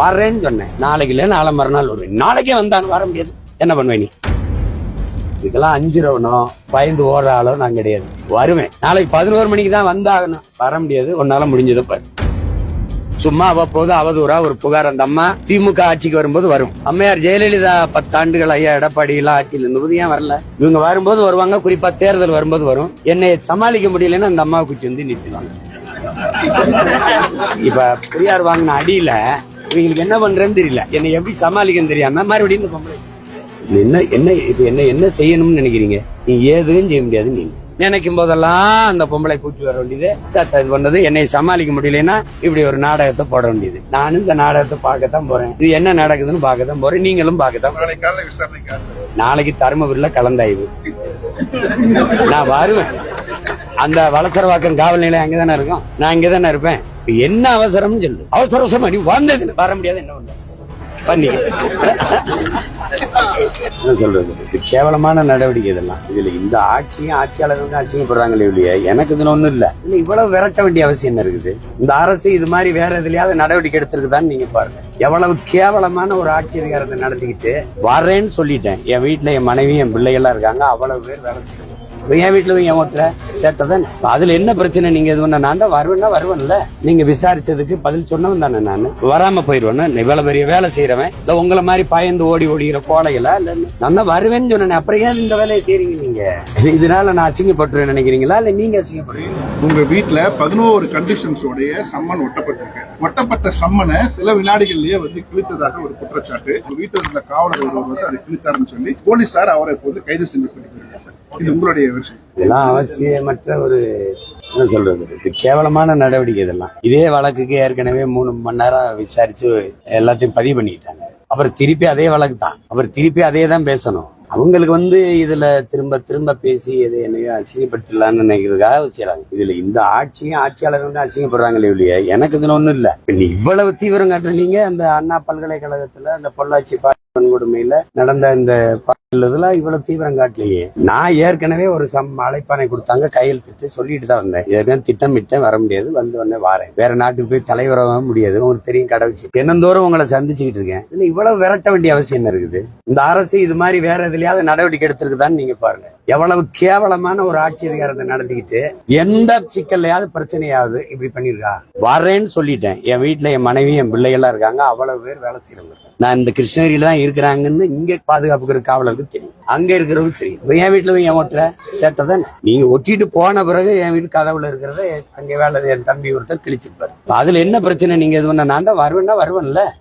வரேன்னு சொன்னேன். நாளைக்கு இல்ல நாளை மறுநாள் வருவேன். நாளைக்கே வந்தான் வர முடியாது. என்ன பண்ணுவேன் நீ? இதுக்கெல்லாம் அஞ்சுறவனோ பயந்து ஓடுற ஆளோ நான் கிடையாது. வருவேன். நாளைக்கு 11 மணிக்கு தான் வந்தாகணும். வர முடியாது. உன்னால முடிஞ்சதை பாரு. சும்மா அவ்வப்போது அவதூறா ஒரு புகார். அந்த அம்மா திமுக ஆட்சிக்கு வரும்போது வரும். அம்மையார் ஜெயலலிதா 10 ஆண்டுகள் ஐயா எடப்பாடி எல்லாம் ஆட்சியில் இருந்தபோது ஏன் வரல? இவங்க வரும்போது வருவாங்க. குறிப்பா தேர்தல் வரும்போது வரும். என்னை சமாளிக்க முடியலன்னு அந்த அம்மாவை கூட்டி வந்து நிறுத்துவாங்க. இப்ப பெரியார் வாங்கின அடியில இவங்களுக்கு என்ன பண்றேன்னு தெரியல. என்னை எப்படி சமாளிக்கன்னு தெரியாம மறுபடியும் இந்த பொம்பளை என்ன செய்யணும்னு நினைக்கிறீங்க? நீ ஏதுன்னு செய்ய முடியாது. நீங்க நினைக்கும் போதெல்லாம் அந்த பொம்பளை கூட்டி வர வேண்டியது, சட்டை இது பண்ணது. என்னை சமாளிக்க முடியலன்னா இப்படி ஒரு நாடகத்தை போட வேண்டியது. நானும் இந்த நாடகத்தை பார்க்கத்தான் போறேன். இது என்ன நடக்குதுன்னு பார்க்கத்தான் போறேன். நீங்களும் பார்க்கத்தான். நாளைக்கு தருமபுரியில கலந்தாய்வு. நான் வருவேன். அந்த வலசரவாக்கம் காவல் நிலையம் அங்கதானே இருக்கும். நான் இங்கதானே இருப்பேன். என்ன அவசரம்னு சொல்லு. அவசரம் நீ வந்தது வர முடியாது. என்ன பண்ற பண்ணி என்ன சொல்றது? கேவலமான நடவடிக்கை இதெல்லாம். இதுல இந்த ஆட்சியும் ஆட்சியாளர்கள் அசிங்கப்படுறாங்களே இல்லையா? எனக்கு இதுல ஒண்ணும் இல்ல. இல்ல இவ்வளவு விரட்ட வேண்டிய அவசியம் என்ன இருக்குது? இந்த அரசு இது மாதிரி வேற எதுலயாவது நடவடிக்கை எடுத்திருக்குதான்னு நீங்க பாருங்க. எவ்வளவு கேவலமான ஒரு ஆட்சி அதிகாரத்தை நடத்திக்கிட்டு வரேன்னு சொல்லிட்டேன். என் வீட்டுல என் மனைவி என் பிள்ளைகள்லாம் இருக்காங்க. அவ்வளவு பேர் வேலை செய்யணும். என் வீட்டுல என் ஒருத்தர சேட்டதான். அதுல என்ன பிரச்சனை? நீங்க இது பண்ண நான் தான் வருவேன்னா வருவேன்ல. நீங்க விசாரிச்சதுக்கு பதில் சொன்னவன் தானே. நான் வராம போயிருவேன். இவ்வளவு பெரிய வேலை செய்யறவன் இல்ல உங்களை மாதிரி பயந்து ஓடிக்கிற கோடைகளா இல்ல? நான் தான் வருவேன்னு சொன்னேன். அப்புறம் ஏன் இந்த வேலையை செய்றீங்க நீங்க? இதனால நான் அசிங்கப்பட்டுருவேன் நினைக்கிறீங்களா இல்ல நீங்க அசிங்கப்படுறீங்க? உங்க வீட்டுல 11 கண்டிஷன்ஸ் உடைய சம்மன் ஒட்டப்பட்டிருக்கு. ஒட்டப்பட்ட சம்மனை சில வினாடிகள்லயே கிழித்ததாக ஒரு குற்றச்சாட்டு. வீட்டில் இருந்த காவலர் ஒருவர் அதை கிழித்தாருன்னு சொல்லி போலீசார் அவரை இப்போது கைது செஞ்சு கொண்டிருக்கிறாங்க. இது உங்களுடைய விஷயம். இதெல்லாம் அவசியமற்ற ஒரு என்ன சொல்றது? இது கேவலமான நடவடிக்கை இதெல்லாம். இதே வழக்குக்கு ஏற்கனவே 3 மணி நேரம் விசாரிச்சு எல்லாத்தையும் பதிவு பண்ணிட்டாங்க. அப்புறம் திருப்பி அதே வழக்கு தான். அப்புறம் திருப்பி அதே தான் பேசணும். அவங்களுக்கு இதுல திரும்ப திரும்ப பேசி எது என்னையோ அசிங்கப்படுத்தலான்னு நினைக்கிறதுக்காக வச்சுறாங்க. இதுல இந்த ஆட்சியும் ஆட்சியாளர்கள் அசிங்கப்படுறாங்களே இல்லையா? எனக்கு இதுல ஒண்ணும் இல்ல. இவ்வளவு தீவிரம் காட்டுறீங்க. அந்த அண்ணா பல்கலைக்கழகத்துல அந்த பொள்ளாச்சி வன்கொடுமையில நடந்த இந்த இதெல்லாம் இவ்வளவு தீவிரம் காட்டலையே. நான் ஏற்கனவே ஒரு அழைப்பானை கொடுத்தாங்க. கையெழுத்திட்டு சொல்லிட்டு தான் வந்தேன். இதெல்லாம் திட்டமிட்டேன். வர முடியாது. வந்து உடனே வரேன். வேற நாட்டுக்கு போய் தலைவராக முடியாது. உங்களுக்கு தெரியும். கடை வச்சு தினந்தோறும் உங்களை சந்திச்சுக்கிட்டு இருக்கேன். இதுல இவ்வளவு விரட்ட வேண்டிய அவசியம் என்ன இருக்குது? இந்த அரசு இது மாதிரி வேற எதுலயாவது நடவடிக்கை எடுத்திருக்குதான்னு நீங்க பாருங்க. எவ்வளவு கேவலமான ஒரு ஆட்சி அதிகாரத்தை நடத்திக்கிட்டு எந்த சிக்கல்லையாவது பிரச்சனையாவது இப்படி பண்ணிருக்கா? வரேன்னு சொல்லிட்டேன். என் வீட்டுல என் மனைவி என் பிள்ளைகள்லாம் இருக்காங்க. அவ்வளவு பேர் வேலை செய்யறவங்க. நான் இந்த கிருஷ்ணகிரியில தான் இருக்கிறாங்கன்னு இங்க பாதுகாப்புக்கிற காவலருக்கு தெரியும். அங்க இருக்கிறவங்க தெரியும். என் வீட்டுல என் ஒருத்தர சேட்டை தானே. நீங்க ஒட்டிட்டு போன பிறகு என் வீட்டு கதவுல இருக்கிறத அங்க வேலை என் தம்பி ஒருத்தர் கிழிச்சிருப்பாரு. அதுல என்ன பிரச்சனை? நீங்க இது பண்ண நான் தான் வருவேன்னா வருவேன்ல.